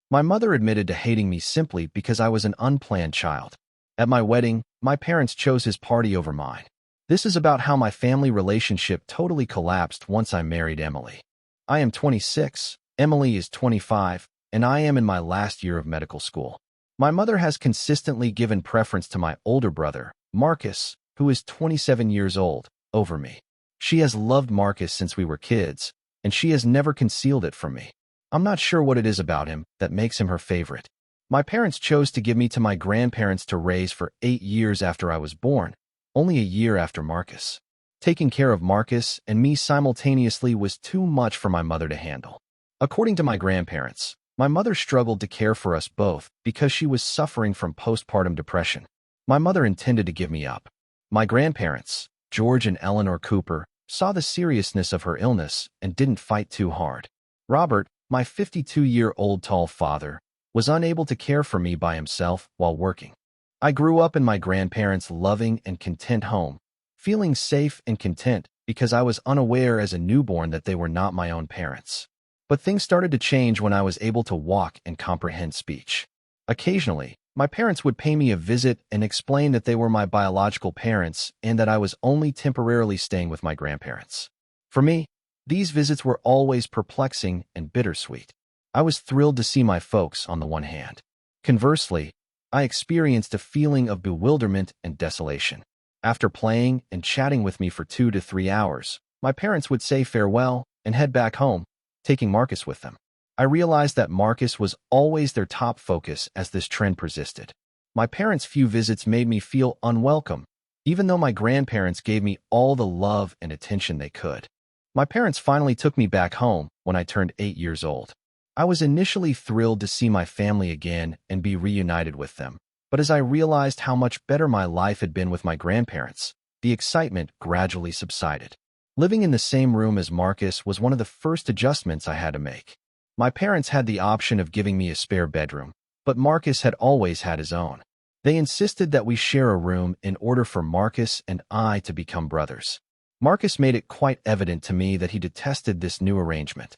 My mother admitted to hating me simply because I was an unplanned child. At my wedding, my parents chose his party over mine. This is about how my family relationship totally collapsed once I married Emily. I am 26, Emily is 25, and I am in my last year of medical school. My mother has consistently given preference to my older brother, Marcus, who is 27 years old, over me. She has loved Marcus since we were kids, and she has never concealed it from me. I'm not sure what it is about him that makes him her favorite. My parents chose to give me to my grandparents to raise for 8 years after I was born, only a year after Marcus. Taking care of Marcus and me simultaneously was too much for my mother to handle. According to my grandparents, my mother struggled to care for us both because she was suffering from postpartum depression. My mother intended to give me up. My grandparents, George and Eleanor Cooper, saw the seriousness of her illness and didn't fight too hard. Robert, my 52-year-old tall father, was unable to care for me by himself while working. I grew up in my grandparents' loving and content home, feeling safe and content because I was unaware as a newborn that they were not my own parents. But things started to change when I was able to walk and comprehend speech. Occasionally, my parents would pay me a visit and explain that they were my biological parents and that I was only temporarily staying with my grandparents. For me, these visits were always perplexing and bittersweet. I was thrilled to see my folks on the one hand. Conversely, I experienced a feeling of bewilderment and desolation. After playing and chatting with me for 2 to 3 hours, my parents would say farewell and head back home, taking Marcus with them. I realized that Marcus was always their top focus as this trend persisted. My parents' few visits made me feel unwelcome, even though my grandparents gave me all the love and attention they could. My parents finally took me back home when I turned 8 years old. I was initially thrilled to see my family again and be reunited with them, but as I realized how much better my life had been with my grandparents, the excitement gradually subsided. Living in the same room as Marcus was one of the first adjustments I had to make. My parents had the option of giving me a spare bedroom, but Marcus had always had his own. They insisted that we share a room in order for Marcus and I to become brothers. Marcus made it quite evident to me that he detested this new arrangement.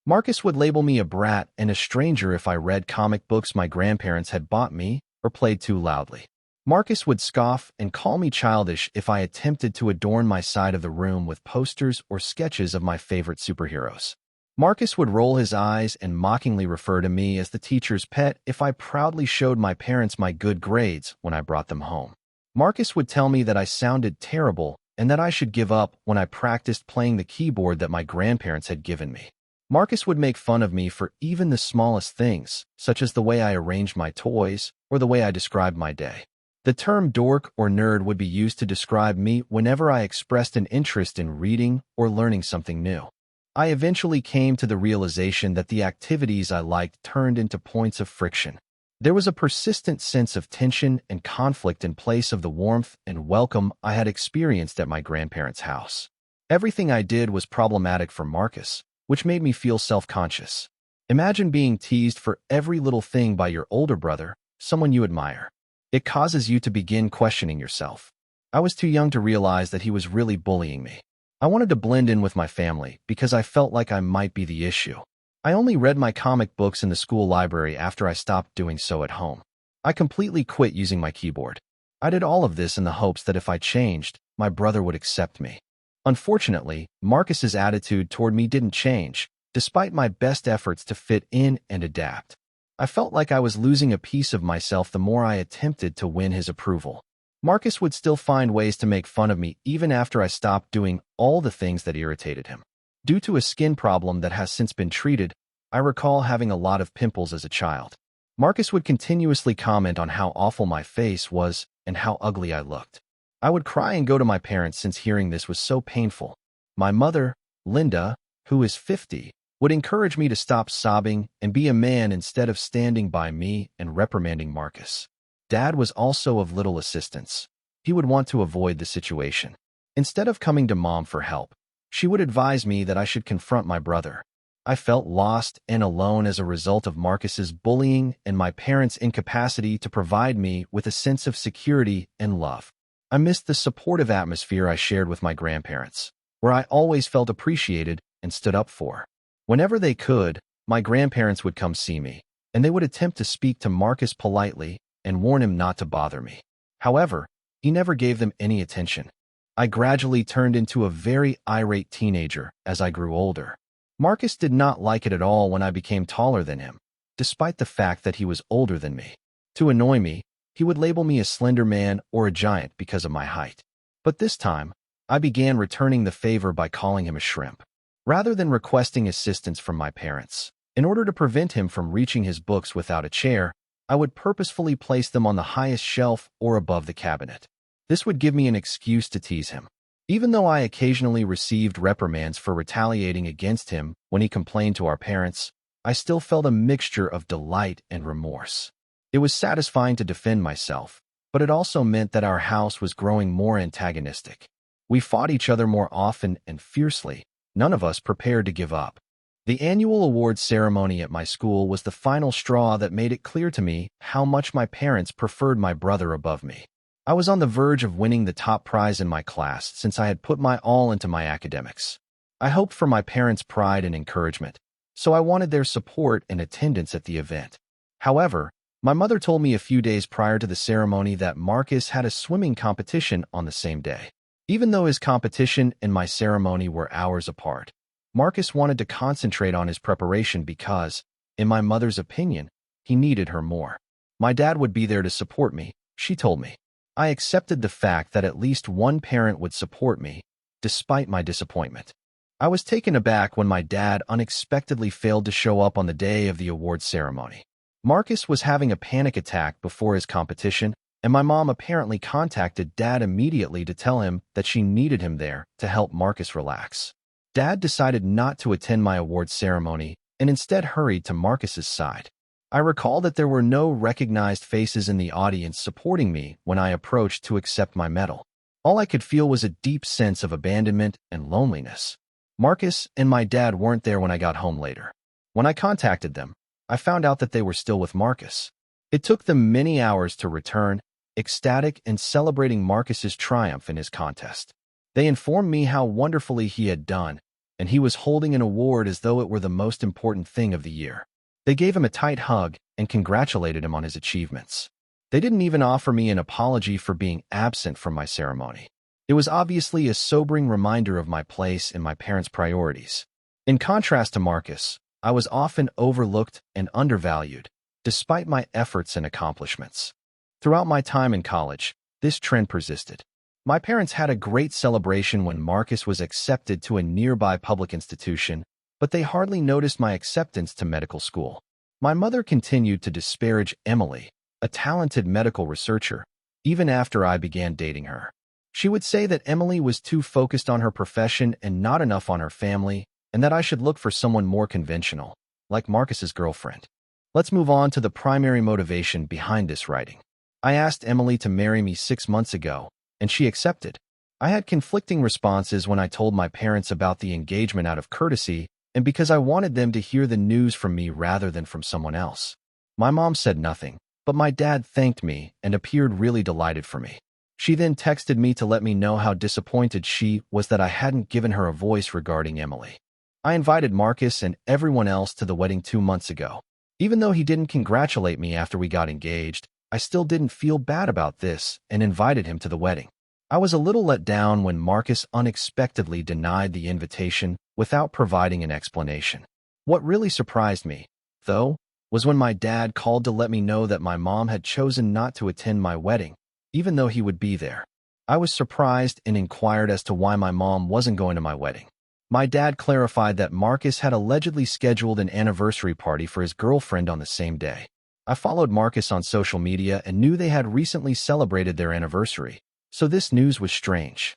Marcus would label me a brat and a stranger if I read comic books my grandparents had bought me or played too loudly. Marcus would scoff and call me childish if I attempted to adorn my side of the room with posters or sketches of my favorite superheroes. Marcus would roll his eyes and mockingly refer to me as the teacher's pet if I proudly showed my parents my good grades when I brought them home. Marcus would tell me that I sounded terrible and that I should give up when I practiced playing the keyboard that my grandparents had given me. Marcus would make fun of me for even the smallest things, such as the way I arranged my toys or the way I described my day. The term dork or nerd would be used to describe me whenever I expressed an interest in reading or learning something new. I eventually came to the realization that the activities I liked turned into points of friction. There was a persistent sense of tension and conflict in place of the warmth and welcome I had experienced at my grandparents' house. Everything I did was problematic for Marcus, which made me feel self-conscious. Imagine being teased for every little thing by your older brother, someone you admire. It causes you to begin questioning yourself. I was too young to realize that he was really bullying me. I wanted to blend in with my family because I felt like I might be the issue. I only read my comic books in the school library after I stopped doing so at home. I completely quit using my keyboard. I did all of this in the hopes that if I changed, my brother would accept me. Unfortunately, Marcus's attitude toward me didn't change, despite my best efforts to fit in and adapt. I felt like I was losing a piece of myself the more I attempted to win his approval. Marcus would still find ways to make fun of me even after I stopped doing all the things that irritated him. Due to a skin problem that has since been treated, I recall having a lot of pimples as a child. Marcus would continuously comment on how awful my face was and how ugly I looked. I would cry and go to my parents since hearing this was so painful. My mother, Linda, who is 50, would encourage me to stop sobbing and be a man instead of standing by me and reprimanding Marcus. Dad was also of little assistance. He would want to avoid the situation. Instead of coming to Mom for help, she would advise me that I should confront my brother. I felt lost and alone as a result of Marcus's bullying and my parents' incapacity to provide me with a sense of security and love. I missed the supportive atmosphere I shared with my grandparents, where I always felt appreciated and stood up for. Whenever they could, my grandparents would come see me, and they would attempt to speak to Marcus politely and warn him not to bother me. However, he never gave them any attention. I gradually turned into a very irate teenager as I grew older. Marcus did not like it at all when I became taller than him, despite the fact that he was older than me. To annoy me, he would label me a slender man or a giant because of my height. But this time, I began returning the favor by calling him a shrimp. Rather than requesting assistance from my parents, in order to prevent him from reaching his books without a chair, I would purposefully place them on the highest shelf or above the cabinet. This would give me an excuse to tease him. Even though I occasionally received reprimands for retaliating against him when he complained to our parents, I still felt a mixture of delight and remorse. It was satisfying to defend myself, but it also meant that our house was growing more antagonistic. We fought each other more often and fiercely, none of us prepared to give up. The annual awards ceremony at my school was the final straw that made it clear to me how much my parents preferred my brother above me. I was on the verge of winning the top prize in my class since I had put my all into my academics. I hoped for my parents' pride and encouragement, so I wanted their support and attendance at the event. However, my mother told me a few days prior to the ceremony that Marcus had a swimming competition on the same day. Even though his competition and my ceremony were hours apart, Marcus wanted to concentrate on his preparation because, in my mother's opinion, he needed her more. My dad would be there to support me, she told me. I accepted the fact that at least one parent would support me, despite my disappointment. I was taken aback when my dad unexpectedly failed to show up on the day of the awards ceremony. Marcus was having a panic attack before his competition, and my mom apparently contacted Dad immediately to tell him that she needed him there to help Marcus relax. Dad decided not to attend my awards ceremony and instead hurried to Marcus's side. I recall that there were no recognized faces in the audience supporting me when I approached to accept my medal. All I could feel was a deep sense of abandonment and loneliness. Marcus and my dad weren't there when I got home later. When I contacted them, I found out that they were still with Marcus. It took them many hours to return, ecstatic and celebrating Marcus's triumph in his contest. They informed me how wonderfully he had done, and he was holding an award as though it were the most important thing of the year. They gave him a tight hug and congratulated him on his achievements. They didn't even offer me an apology for being absent from my ceremony. It was obviously a sobering reminder of my place in my parents' priorities. In contrast to Marcus, I was often overlooked and undervalued, despite my efforts and accomplishments. Throughout my time in college, this trend persisted. My parents had a great celebration when Marcus was accepted to a nearby public institution, but they hardly noticed my acceptance to medical school. My mother continued to disparage Emily, a talented medical researcher, even after I began dating her. She would say that Emily was too focused on her profession and not enough on her family, and that I should look for someone more conventional, like Marcus's girlfriend. Let's move on to the primary motivation behind this writing. I asked Emily to marry me 6 months ago, and she accepted. I had conflicting responses when I told my parents about the engagement out of courtesy and because I wanted them to hear the news from me rather than from someone else. My mom said nothing, but my dad thanked me and appeared really delighted for me. She then texted me to let me know how disappointed she was that I hadn't given her a voice regarding Emily. I invited Marcus and everyone else to the wedding 2 months ago. Even though he didn't congratulate me after we got engaged, I still didn't feel bad about this and invited him to the wedding. I was a little let down when Marcus unexpectedly denied the invitation without providing an explanation. What really surprised me, though, was when my dad called to let me know that my mom had chosen not to attend my wedding, even though he would be there. I was surprised and inquired as to why my mom wasn't going to my wedding. My dad clarified that Marcus had allegedly scheduled an anniversary party for his girlfriend on the same day. I followed Marcus on social media and knew they had recently celebrated their anniversary, so this news was strange.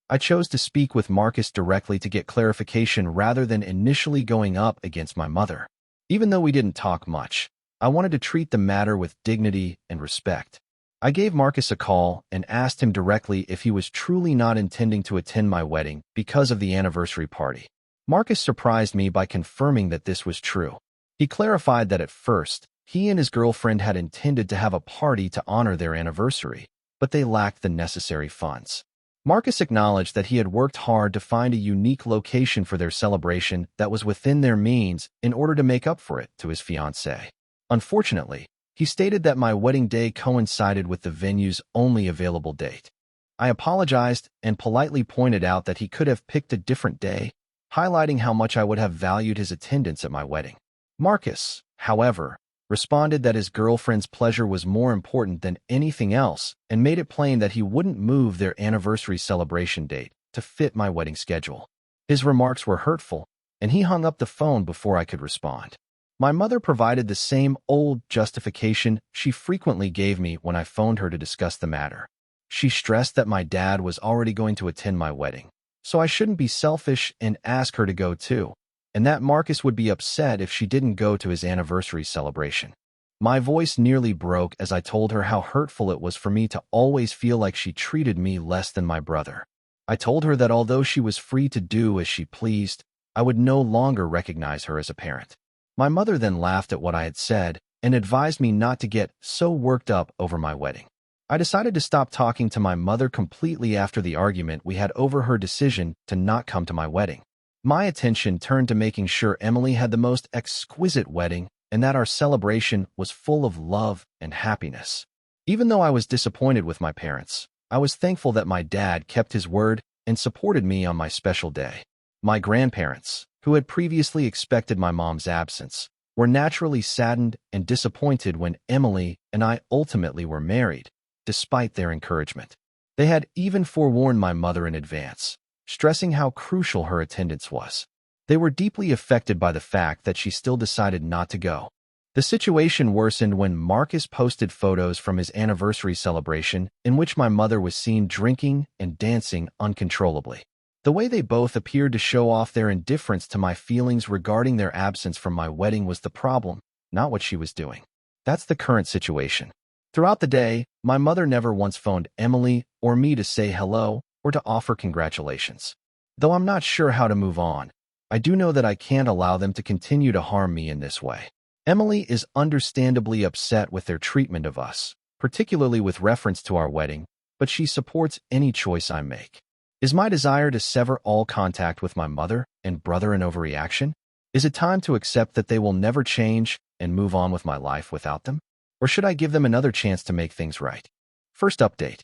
I chose to speak with Marcus directly to get clarification rather than initially going up against my mother. Even though we didn't talk much, I wanted to treat the matter with dignity and respect. I gave Marcus a call and asked him directly if he was truly not intending to attend my wedding because of the anniversary party. Marcus surprised me by confirming that this was true. He clarified that at first, he and his girlfriend had intended to have a party to honor their anniversary, but they lacked the necessary funds. Marcus acknowledged that he had worked hard to find a unique location for their celebration that was within their means in order to make up for it to his fiancée. Unfortunately, he stated that my wedding day coincided with the venue's only available date. I apologized and politely pointed out that he could have picked a different day, highlighting how much I would have valued his attendance at my wedding. Marcus, however, responded that his girlfriend's pleasure was more important than anything else and made it plain that he wouldn't move their anniversary celebration date to fit my wedding schedule. His remarks were hurtful, and he hung up the phone before I could respond. My mother provided the same old justification she frequently gave me when I phoned her to discuss the matter. She stressed that my dad was already going to attend my wedding, so I shouldn't be selfish and ask her to go too, and that Marcus would be upset if she didn't go to his anniversary celebration. My voice nearly broke as I told her how hurtful it was for me to always feel like she treated me less than my brother. I told her that although she was free to do as she pleased, I would no longer recognize her as a parent. My mother then laughed at what I had said and advised me not to get so worked up over my wedding. I decided to stop talking to my mother completely after the argument we had over her decision to not come to my wedding. My attention turned to making sure Emily had the most exquisite wedding and that our celebration was full of love and happiness. Even though I was disappointed with my parents, I was thankful that my dad kept his word and supported me on my special day. My grandparents, who had previously expected my mom's absence, were naturally saddened and disappointed when Emily and I ultimately were married, despite their encouragement. They had even forewarned my mother in advance, stressing how crucial her attendance was. They were deeply affected by the fact that she still decided not to go. The situation worsened when Marcus posted photos from his anniversary celebration in which my mother was seen drinking and dancing uncontrollably. The way they both appeared to show off their indifference to my feelings regarding their absence from my wedding was the problem, not what she was doing. That's the current situation. Throughout the day, my mother never once phoned Emily or me to say hello or to offer congratulations. Though I'm not sure how to move on, I do know that I can't allow them to continue to harm me in this way. Emily is understandably upset with their treatment of us, particularly with reference to our wedding, but she supports any choice I make. Is my desire to sever all contact with my mother and brother an overreaction? Is it time to accept that they will never change and move on with my life without them? Or should I give them another chance to make things right? First update.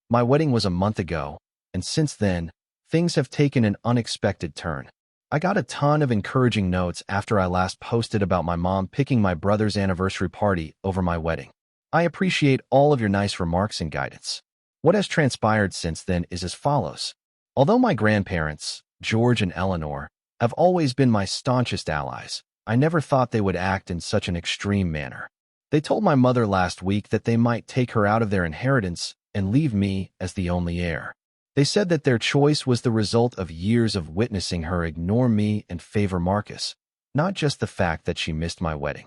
My wedding was a month ago, and since then, things have taken an unexpected turn. I got a ton of encouraging notes after I last posted about my mom picking my brother's anniversary party over my wedding. I appreciate all of your nice remarks and guidance. What has transpired since then is as follows. Although my grandparents, George and Eleanor, have always been my staunchest allies, I never thought they would act in such an extreme manner. They told my mother last week that they might take her out of their inheritance and leave me as the only heir. They said that their choice was the result of years of witnessing her ignore me and favor Marcus, not just the fact that she missed my wedding.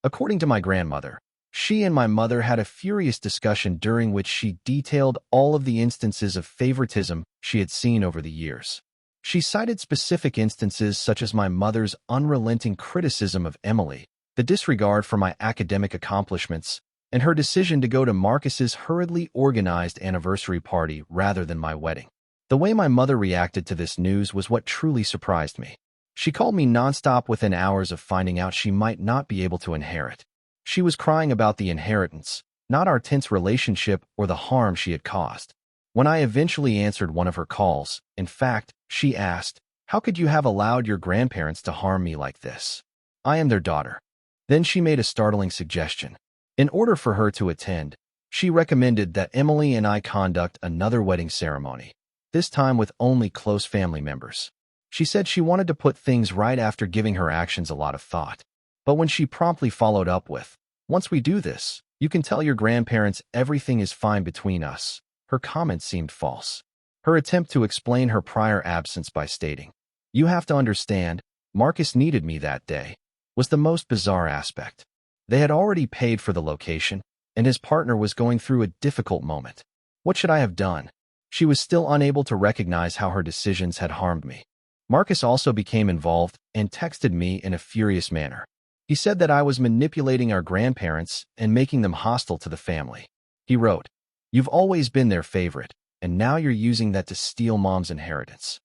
According to my grandmother, she and my mother had a furious discussion during which she detailed all of the instances of favoritism she had seen over the years. She cited specific instances such as my mother's unrelenting criticism of Emily, the disregard for my academic accomplishments, and her decision to go to Marcus's hurriedly organized anniversary party rather than my wedding. The way my mother reacted to this news was what truly surprised me. She called me nonstop within hours of finding out she might not be able to inherit. She was crying about the inheritance, not our tense relationship or the harm she had caused. When I eventually answered one of her calls, in fact, she asked, "How could you have allowed your grandparents to harm me like this? I am their daughter." Then she made a startling suggestion. In order for her to attend, she recommended that Emily and I conduct another wedding ceremony, this time with only close family members. She said she wanted to put things right after giving her actions a lot of thought. But when she promptly followed up with, "Once we do this, you can tell your grandparents everything is fine between us," her comment seemed false. Her attempt to explain her prior absence by stating, "You have to understand, Marcus needed me that day," was the most bizarre aspect. They had already paid for the location, and his partner was going through a difficult moment. What should I have done? She was still unable to recognize how her decisions had harmed me. Marcus also became involved and texted me in a furious manner. He said that I was manipulating our grandparents and making them hostile to the family. He wrote, "You've always been their favorite, and now you're using that to steal mom's inheritance."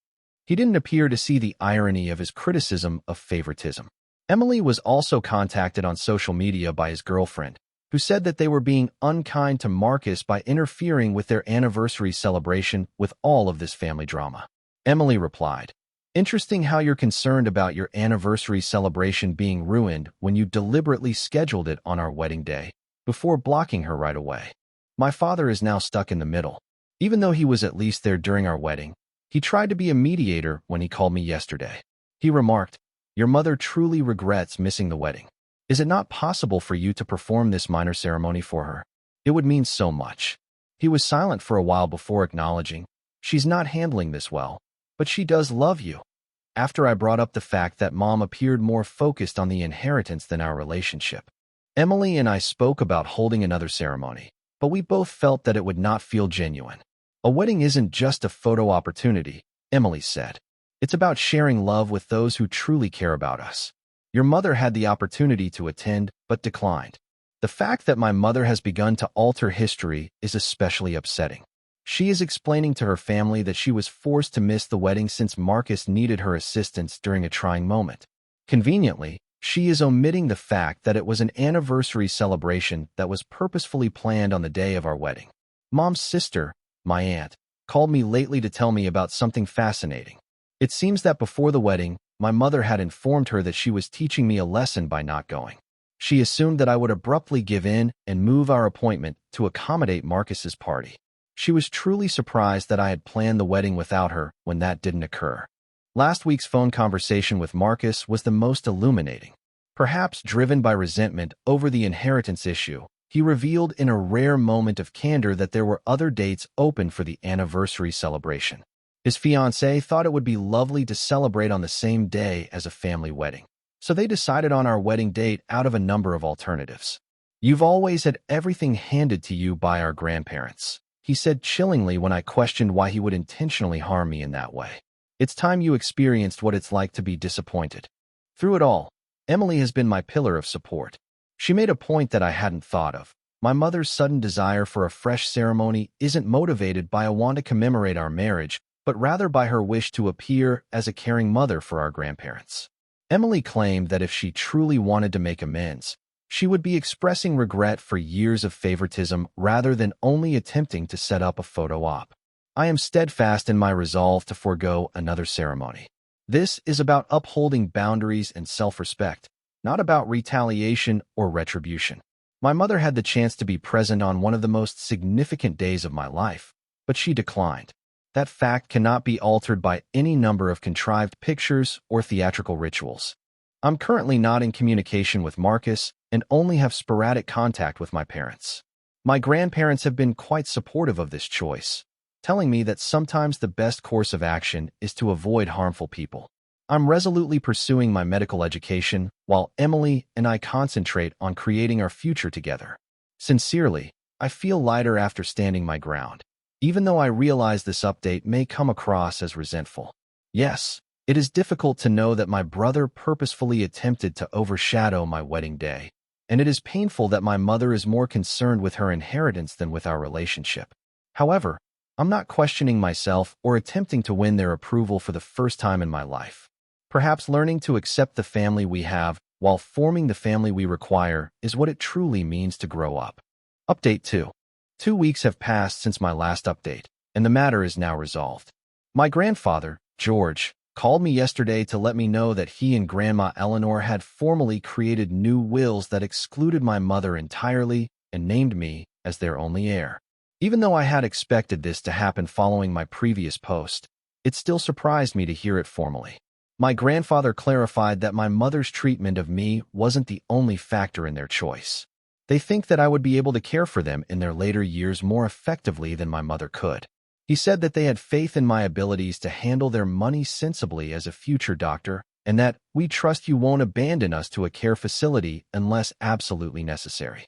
He didn't appear to see the irony of his criticism of favoritism. Emily was also contacted on social media by his girlfriend, who said that they were being unkind to Marcus by interfering with their anniversary celebration with all of this family drama. Emily replied, "Interesting how you're concerned about your anniversary celebration being ruined when you deliberately scheduled it on our wedding day, before blocking her right away. My father is now stuck in the middle. Even though he was at least there during our wedding, he tried to be a mediator when he called me yesterday. He remarked, 'Your mother truly regrets missing the wedding. Is it not possible for you to perform this minor ceremony for her? It would mean so much.' He was silent for a while before acknowledging, 'She's not handling this well, but she does love you.' After I brought up the fact that Mom appeared more focused on the inheritance than our relationship. Emily and I spoke about holding another ceremony, but we both felt that it would not feel genuine. 'A wedding isn't just a photo opportunity,' Emily said. 'It's about sharing love with those who truly care about us. Your mother had the opportunity to attend, but declined. The fact that my mother has begun to alter history is especially upsetting. She is explaining to her family that she was forced to miss the wedding since Marcus needed her assistance during a trying moment. Conveniently, she is omitting the fact that it was an anniversary celebration that was purposefully planned on the day of our wedding. Mom's sister, my aunt, called me lately to tell me about something fascinating. It seems that before the wedding, my mother had informed her that she was teaching me a lesson by not going. She assumed that I would abruptly give in and move our appointment to accommodate Marcus's party. She was truly surprised that I had planned the wedding without her when that didn't occur. Last week's phone conversation with Marcus was the most illuminating. Perhaps driven by resentment over the inheritance issue, he revealed in a rare moment of candor that there were other dates open for the anniversary celebration. His fiancée thought it would be lovely to celebrate on the same day as a family wedding, so they decided on our wedding date out of a number of alternatives. "You've always had everything handed to you by our grandparents," he said chillingly when I questioned why he would intentionally harm me in that way. "It's time you experienced what it's like to be disappointed." Through it all, Emily has been my pillar of support. She made a point that I hadn't thought of. My mother's sudden desire for a fresh ceremony isn't motivated by a want to commemorate our marriage, but rather by her wish to appear as a caring mother for our grandparents. Emily claimed that if she truly wanted to make amends, she would be expressing regret for years of favoritism rather than only attempting to set up a photo op. I am steadfast in my resolve to forego another ceremony. This is about upholding boundaries and self-respect, not about retaliation or retribution. My mother had the chance to be present on one of the most significant days of my life, but she declined. That fact cannot be altered by any number of contrived pictures or theatrical rituals. I'm currently not in communication with Marcus and only have sporadic contact with my parents. My grandparents have been quite supportive of this choice, telling me that sometimes the best course of action is to avoid harmful people. I'm resolutely pursuing my medical education while Emily and I concentrate on creating our future together. Sincerely, I feel lighter after standing my ground, even though I realize this update may come across as resentful. Yes, it is difficult to know that my brother purposefully attempted to overshadow my wedding day, and it is painful that my mother is more concerned with her inheritance than with our relationship. However, I'm not questioning myself or attempting to win their approval for the first time in my life. Perhaps learning to accept the family we have while forming the family we require is what it truly means to grow up. Update 2. 2 weeks have passed since my last update, and the matter is now resolved. My grandfather, George, called me yesterday to let me know that he and Grandma Eleanor had formally created new wills that excluded my mother entirely and named me as their only heir. Even though I had expected this to happen following my previous post, it still surprised me to hear it formally. My grandfather clarified that my mother's treatment of me wasn't the only factor in their choice. They think that I would be able to care for them in their later years more effectively than my mother could. He said that they had faith in my abilities to handle their money sensibly as a future doctor, and that "we trust you won't abandon us to a care facility unless absolutely necessary."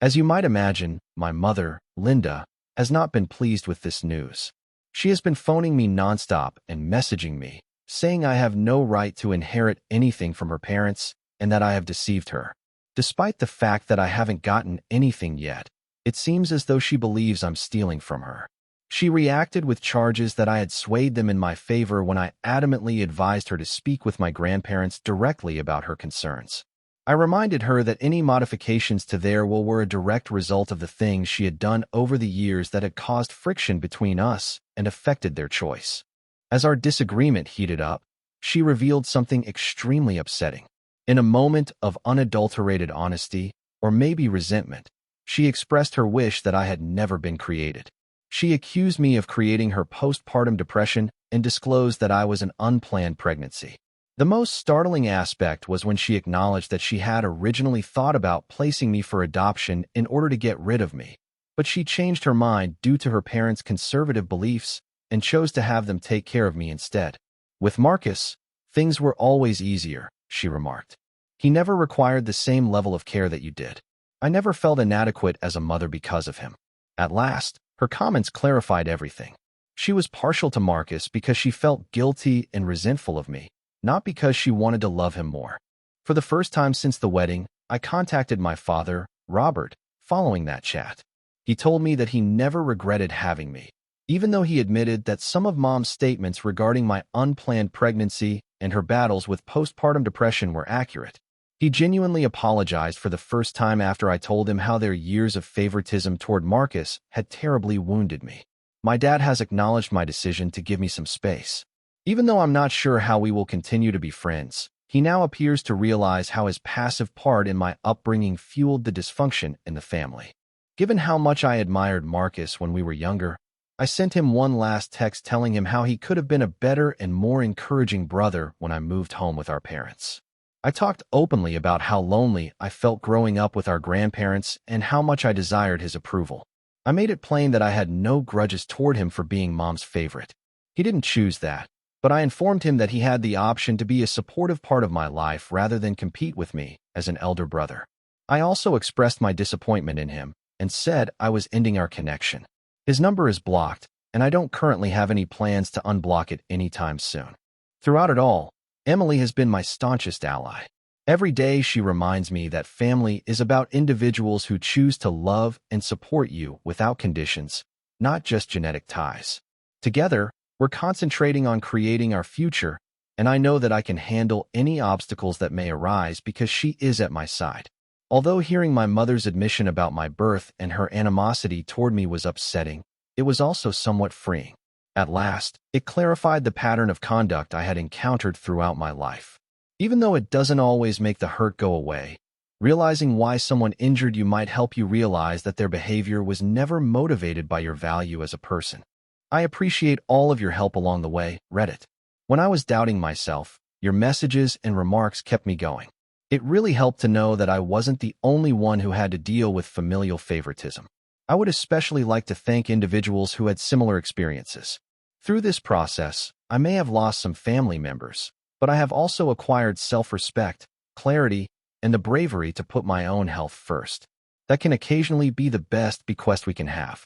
As you might imagine, my mother, Linda, has not been pleased with this news. She has been phoning me nonstop and messaging me, saying I have no right to inherit anything from her parents and that I have deceived her. Despite the fact that I haven't gotten anything yet, it seems as though she believes I'm stealing from her. She reacted with charges that I had swayed them in my favor when I adamantly advised her to speak with my grandparents directly about her concerns. I reminded her that any modifications to their will were a direct result of the things she had done over the years that had caused friction between us and affected their choice. As our disagreement heated up, she revealed something extremely upsetting. In a moment of unadulterated honesty, or maybe resentment, she expressed her wish that I had never been created. She accused me of creating her postpartum depression and disclosed that I was an unplanned pregnancy. The most startling aspect was when she acknowledged that she had originally thought about placing me for adoption in order to get rid of me, but she changed her mind due to her parents' conservative beliefs and chose to have them take care of me instead. With Marcus, things were always easier, she remarked. He never required the same level of care that you did. I never felt inadequate as a mother because of him. At last, her comments clarified everything. She was partial to Marcus because she felt guilty and resentful of me, not because she wanted to love him more. For the first time since the wedding, I contacted my father, Robert, following that chat. He told me that he never regretted having me, even though he admitted that some of Mom's statements regarding my unplanned pregnancy and her battles with postpartum depression were accurate. He genuinely apologized for the first time after I told him how their years of favoritism toward Marcus had terribly wounded me. My dad has acknowledged my decision to give me some space. Even though I'm not sure how we will continue to be friends, he now appears to realize how his passive part in my upbringing fueled the dysfunction in the family. Given how much I admired Marcus when we were younger, I sent him one last text telling him how he could have been a better and more encouraging brother when I moved home with our parents. I talked openly about how lonely I felt growing up with our grandparents and how much I desired his approval. I made it plain that I had no grudges toward him for being Mom's favorite. He didn't choose that, but I informed him that he had the option to be a supportive part of my life rather than compete with me as an elder brother. I also expressed my disappointment in him and said I was ending our connection. His number is blocked, and I don't currently have any plans to unblock it anytime soon. Throughout it all, Emily has been my staunchest ally. Every day she reminds me that family is about individuals who choose to love and support you without conditions, not just genetic ties. Together, we're concentrating on creating our future, and I know that I can handle any obstacles that may arise because she is at my side. Although hearing my mother's admission about my birth and her animosity toward me was upsetting, it was also somewhat freeing. At last, it clarified the pattern of conduct I had encountered throughout my life. Even though it doesn't always make the hurt go away, realizing why someone injured you might help you realize that their behavior was never motivated by your value as a person. I appreciate all of your help along the way, Reddit. When I was doubting myself, your messages and remarks kept me going. It really helped to know that I wasn't the only one who had to deal with familial favoritism. I would especially like to thank individuals who had similar experiences. Through this process, I may have lost some family members, but I have also acquired self-respect, clarity, and the bravery to put my own health first. That can occasionally be the best bequest we can have.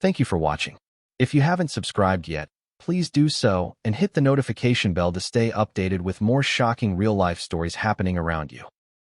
Thank you for watching. If you haven't subscribed yet, please do so and hit the notification bell to stay updated with more shocking real-life stories happening around you.